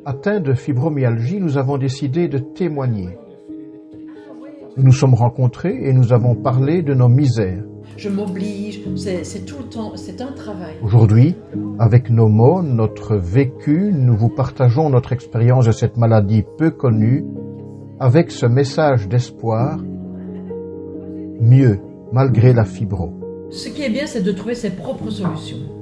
Atteints de fibromyalgie, nous avons décidé de témoigner. Nous nous sommes rencontrés et nous avons parlé de nos misères. Je m'oblige, c'est tout le temps, c'est un travail. Aujourd'hui, avec nos mots, notre vécu, nous vous partageons notre expérience de cette maladie peu connue, avec ce message d'espoir, mieux, malgré la fibro. Ce qui est bien, c'est de trouver ses propres solutions.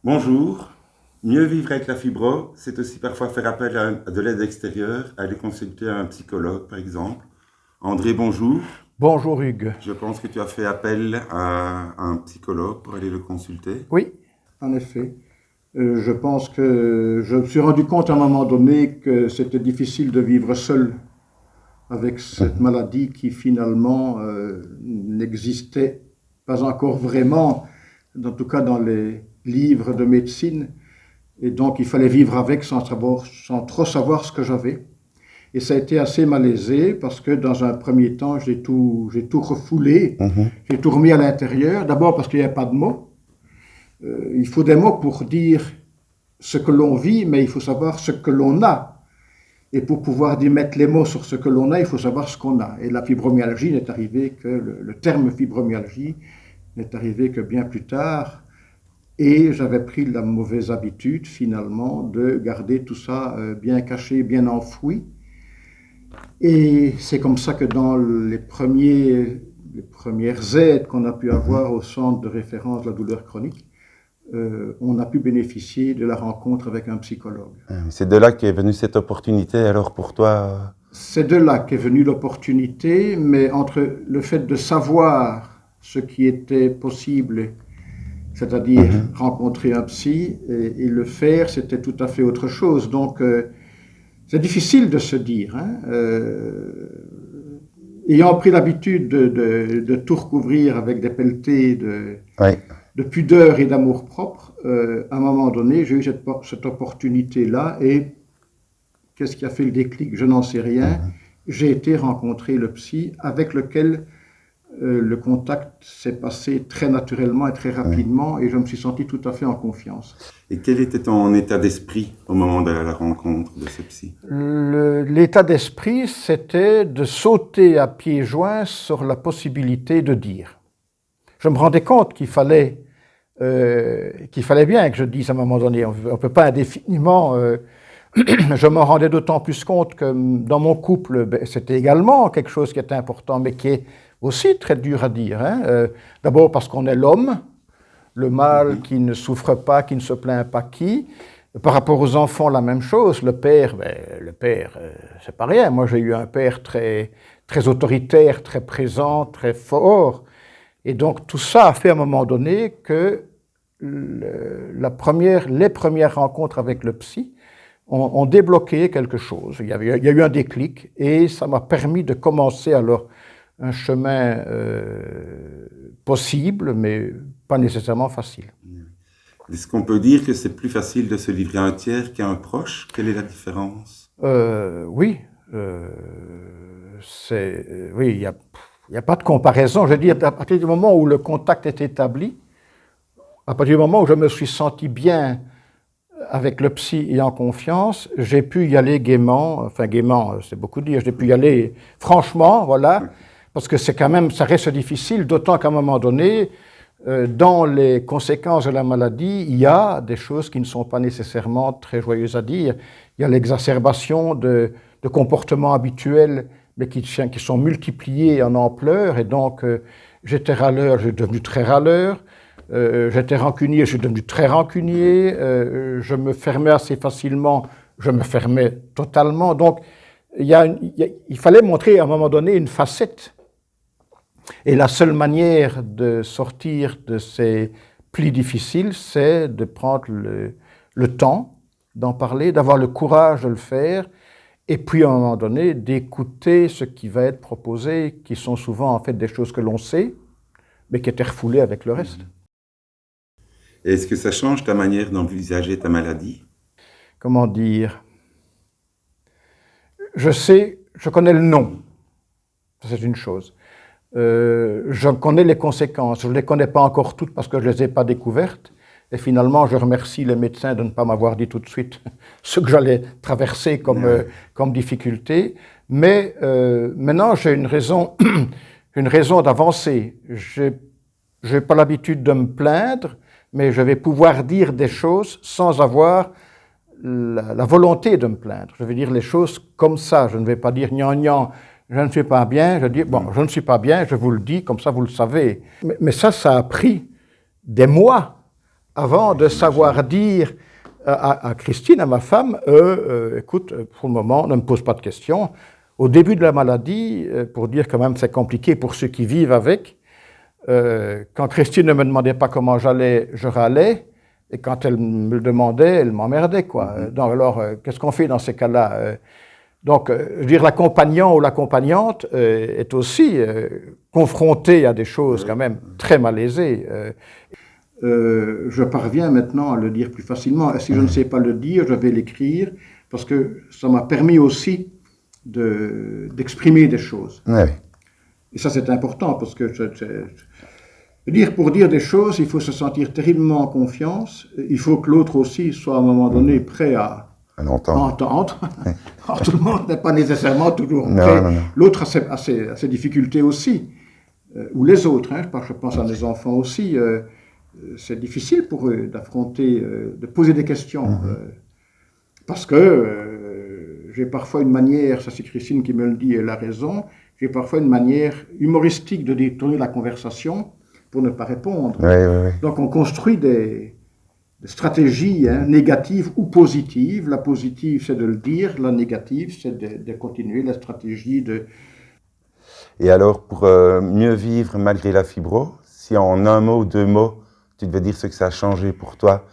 Bonjour. Mieux vivre avec la fibro, c'est aussi parfois faire appel à de l'aide extérieure, aller consulter un psychologue par exemple. André, bonjour. Bonjour Hugues. Je pense que tu as fait appel à un psychologue pour aller le consulter. Oui, en effet. Je pense que je me suis rendu compte à un moment donné que c'était difficile de vivre seul avec cette maladie qui finalement n'existait pas encore vraiment, en tout cas dans les livres de médecine. Et donc il fallait vivre avec sans trop savoir ce que j'avais. Et ça a été assez malaisé parce que dans un premier temps, j'ai tout refoulé, j'ai tout remis à l'intérieur. D'abord parce qu'il n'y avait pas de mots. Il faut des mots pour dire ce que l'on vit, mais il faut savoir ce que l'on a. Et pour pouvoir mettre les mots sur ce que l'on a, il faut savoir ce qu'on a. Et la fibromyalgie n'est arrivée que, le terme fibromyalgie n'est arrivé que bien plus tard. Et j'avais pris la mauvaise habitude, finalement, de garder tout ça bien caché, bien enfoui. Et c'est comme ça que dans les premières aides qu'on a pu avoir au centre de référence de la douleur chronique, on a pu bénéficier de la rencontre avec un psychologue. C'est de là qu'est venue cette opportunité alors pour toi? C'est de là qu'est venue l'opportunité, mais entre le fait de savoir ce qui était possible, c'est-à-dire rencontrer un psy, et le faire, c'était tout à fait autre chose. Donc, c'est difficile de se dire. Ayant pris l'habitude de tout recouvrir avec des pelletés de pudeur et d'amour-propre, à un moment donné, j'ai eu cette opportunité-là, et qu'est-ce qui a fait le déclic? Je n'en sais rien. J'ai été rencontrer le psy avec lequel le contact s'est passé très naturellement et très rapidement, et je me suis senti tout à fait en confiance. Et quel était ton état d'esprit au moment de la rencontre de ce psy? L'état d'esprit, c'était de sauter à pieds joints sur la possibilité de dire. Je me rendais compte qu'il fallait bien que je dise à un moment donné. On ne peut pas indéfiniment... je me rendais d'autant plus compte que dans mon couple, c'était également quelque chose qui était important, mais qui est aussi très dur à dire. D'abord parce qu'on est l'homme, le mâle qui ne souffre pas, qui ne se plaint pas, qui. Par rapport aux enfants, la même chose. Le père, c'est pas rien. Moi, j'ai eu un père très, très autoritaire, très présent, très fort. Et donc, tout ça a fait à un moment donné que les premières rencontres avec le psy ont débloqué quelque chose. Il y a eu un déclic et ça m'a permis de commencer alors un chemin possible, mais pas nécessairement facile. Est-ce qu'on peut dire que c'est plus facile de se livrer à un tiers qu'à un proche? Quelle est la différence? Oui, il n'y a pas de comparaison. Je dis, à partir du moment où le contact est établi, à partir du moment où je me suis senti bien avec le psy et en confiance, j'ai pu y aller gaiement, c'est beaucoup dire, j'ai pu y aller franchement, voilà, parce que c'est quand même, ça reste difficile, d'autant qu'à un moment donné, dans les conséquences de la maladie, il y a des choses qui ne sont pas nécessairement très joyeuses à dire. Il y a l'exacerbation de comportements habituels, mais qui sont multipliés en ampleur, et donc j'étais râleur, j'ai devenu très râleur. J'étais rancunier, je suis devenu très rancunier, je me fermais assez facilement, je me fermais totalement. Donc, il fallait montrer à un moment donné une facette. Et la seule manière de sortir de ces plis difficiles, c'est de prendre le temps d'en parler, d'avoir le courage de le faire, et puis à un moment donné, d'écouter ce qui va être proposé, qui sont souvent en fait des choses que l'on sait, mais qui étaient refoulées avec le reste. Est-ce que ça change ta manière d'envisager ta maladie? Comment dire? Je sais je connais le nom, c'est une chose. Je connais les conséquences, je ne les connais pas encore toutes parce que je ne les ai pas découvertes. Et finalement, je remercie les médecins de ne pas m'avoir dit tout de suite ce que j'allais traverser comme difficulté. Mais maintenant, j'ai une raison, une raison d'avancer. Je n'ai pas l'habitude de me plaindre, mais je vais pouvoir dire des choses sans avoir la volonté de me plaindre. Je vais dire les choses comme ça. Je ne vais pas dire « gnan, je ne suis pas bien ». Je dis « bon, je ne suis pas bien, je vous le dis, comme ça vous le savez ». Mais ça a pris des mois avant de savoir dire à Christine, à ma femme, écoute, pour le moment, ne me pose pas de questions. Au début de la maladie, pour dire quand même c'est compliqué pour ceux qui vivent avec, quand Christine ne me demandait pas comment j'allais, je râlais, et quand elle me le demandait, elle m'emmerdait, quoi. Donc alors, qu'est-ce qu'on fait dans ces cas-là? Donc, je veux dire, l'accompagnant ou l'accompagnante est aussi confronté à des choses quand même très malaisées. Je parviens maintenant à le dire plus facilement. Et si je ne sais pas le dire, je vais l'écrire, parce que ça m'a permis aussi d'exprimer des choses. Ouais. Et ça, c'est important, parce que pour dire des choses, il faut se sentir terriblement en confiance. Il faut que l'autre aussi soit à un moment donné prêt à entendre. Alors, tout le monde n'est pas nécessairement toujours prêt. Non. L'autre a ses difficultés aussi, ou les autres. Hein. Je pense à mes enfants aussi. C'est difficile pour eux d'affronter, de poser des questions. Parce que j'ai parfois une manière, ça c'est Christine qui me le dit, elle a raison, j'ai parfois une manière humoristique de détourner la conversation pour ne pas répondre. Oui. Donc on construit des stratégies négatives ou positives. La positive, c'est de le dire. La négative, c'est de continuer la stratégie de... Et alors, pour mieux vivre malgré la fibro, si en un mot, 2 mots, tu devais dire ce que ça a changé pour toi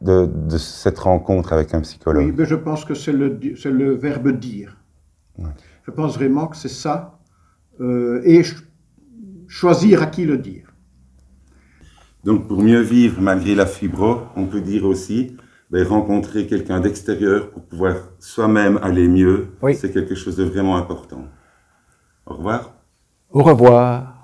de cette rencontre avec un psychologue? Oui, mais je pense que c'est le verbe dire. Okay. Je pense vraiment que c'est ça. Et choisir à qui le dire. Donc, pour mieux vivre malgré la fibro, on peut dire aussi rencontrer quelqu'un d'extérieur pour pouvoir soi-même aller mieux. Oui. C'est quelque chose de vraiment important. Au revoir. Au revoir.